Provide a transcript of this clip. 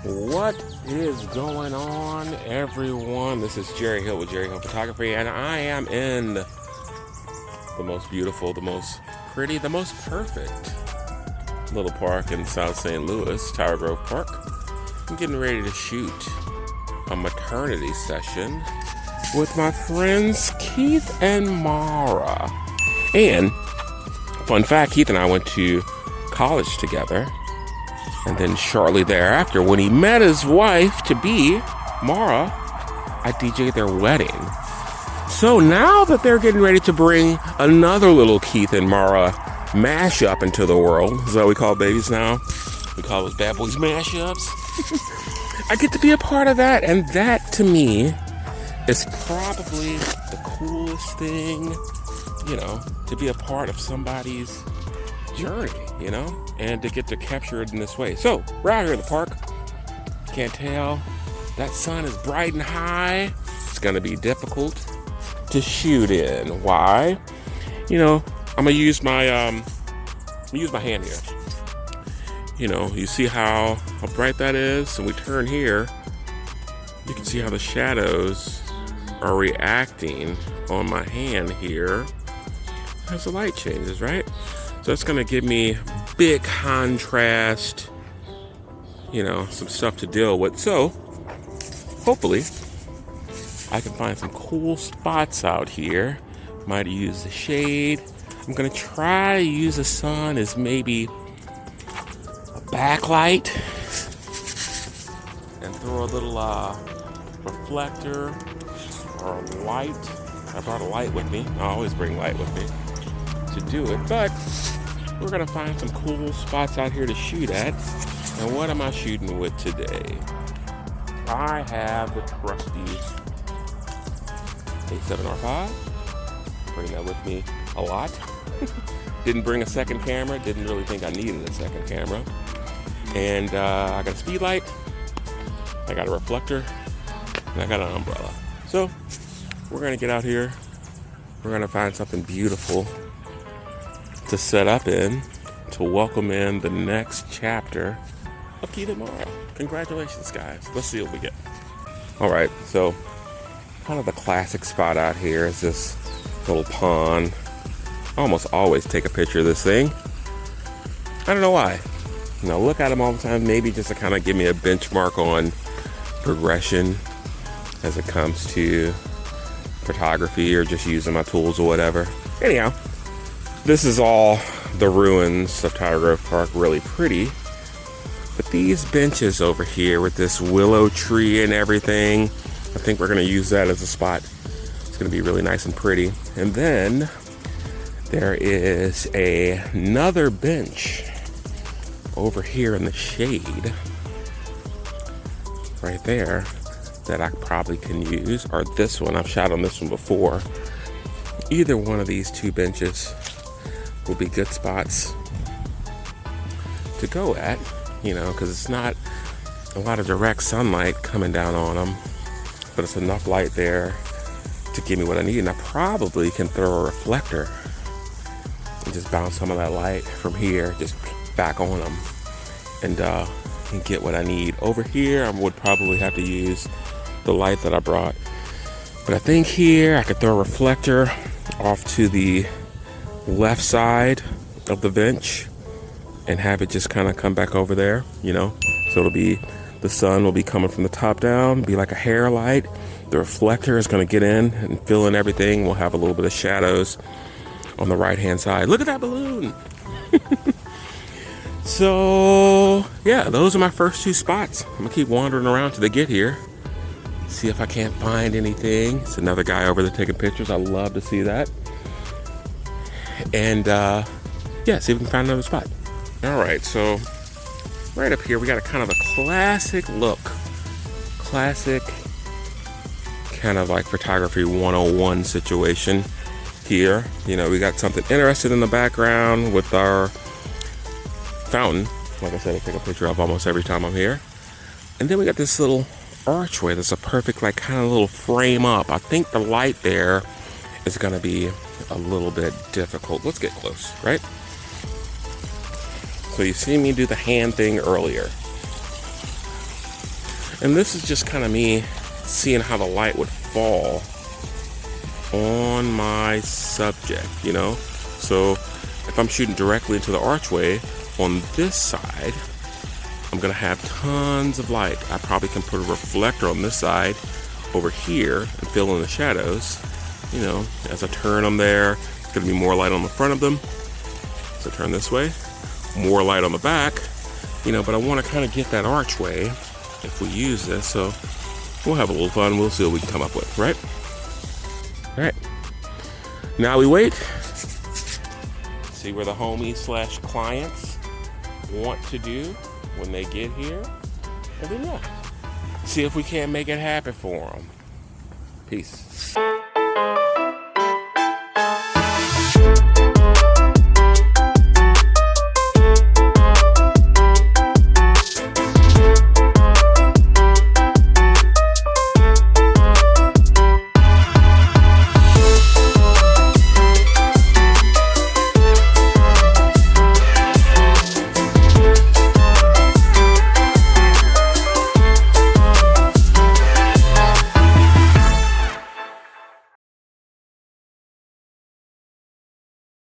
What is going on, everyone? This is Jerry Hill with Jerry Hill Photography, and I am in the most beautiful, the most pretty, the most perfect little park in South St. Louis, Tower Grove Park. I'm getting ready to shoot a maternity session with my friends Keith and Mara. And, fun fact, Keith and I went to college together. And then shortly thereafter, when he met his wife-to-be, Mara, I DJ'd their wedding. So now that they're getting ready to bring another little Keith and Mara mashup into the world, is that what we call babies now? We call those bad boys mashups. I get to be a part of that, and that, to me, is probably the coolest thing, to be a part of somebody's journey, and to get to capture it in this way. So we're out here in the park. Can't tell. That sun is bright and high. It's gonna be difficult to shoot in. Why? I'm gonna use my hand here. You see how bright that is? And we turn here, you can see how the shadows are reacting on my hand here as the light changes, right? So it's gonna give me big contrast, some stuff to deal with. So hopefully I can find some cool spots out here. Might use the shade. I'm gonna try to use the sun as maybe a backlight and throw a little reflector or a light. I brought a light with me. I always bring light with me to do it, but we're gonna find some cool spots out here to shoot at. And what am I shooting with today? I have the trusty A7R V. Bring that with me a lot. Didn't bring a second camera. Didn't really think I needed a second camera. And I got a speed light. I got a reflector. And I got an umbrella. So we're gonna get out here. We're gonna find something beautiful to set up in, to welcome in the next chapter of Keith and Mara. Congratulations, guys. Let's see what we get. All right, so kind of the classic spot out here is this little pond. I almost always take a picture of this thing. I don't know why. Look at them all the time, maybe just to kind of give me a benchmark on progression as it comes to photography or just using my tools or whatever. Anyhow, this is all the ruins of Tower Grove Park, really pretty. But these benches over here with this willow tree and everything, I think we're gonna use that as a spot. It's gonna be really nice and pretty. And then there is another bench over here in the shade, right there, that I probably can use, or this one. I've shot on this one before. Either one of these two benches will be good spots to go at, because it's not a lot of direct sunlight coming down on them, but it's enough light there to give me what I need. And I probably can throw a reflector and just bounce some of that light from here just back on them and get what I need. Over here, I would probably have to use the light that I brought, but I think here I could throw a reflector off to the left side of the bench and have it just kind of come back over there, so it'll be, the sun will be coming from the top down, be like a hair light. The reflector is going to get in and fill in everything. We'll have a little bit of shadows on the right hand side. Look at that balloon. So yeah, those are my first two spots. I'm gonna keep wandering around till they get here, see if I can't find anything. It's another guy over there taking pictures. I love to see that. And yeah, see if we can find another spot. All right, so right up here we got a kind of a classic look, classic kind of like photography 101 situation here. We got something interesting in the background with our fountain, like I said, I take a picture of almost every time I'm here. And then we got this little archway that's a perfect like kind of little frame up. I think the light there is going to be a little bit difficult. Let's get close, right? So you see me do the hand thing earlier. And this is just kind of me seeing how the light would fall on my subject, you know? So if I'm shooting directly into the archway on this side, I'm gonna have tons of light. I probably can put a reflector on this side over here and fill in the shadows. You know, as I turn them there, it's gonna be more light on the front of them. So turn this way, more light on the back, you know, but I wanna kind of get that archway if we use this. So we'll have a little fun. We'll see what we can come up with, right? All right, now we wait. See where the homies / clients want to do when they get here. And then, yeah, see if we can't make it happen for them. Peace.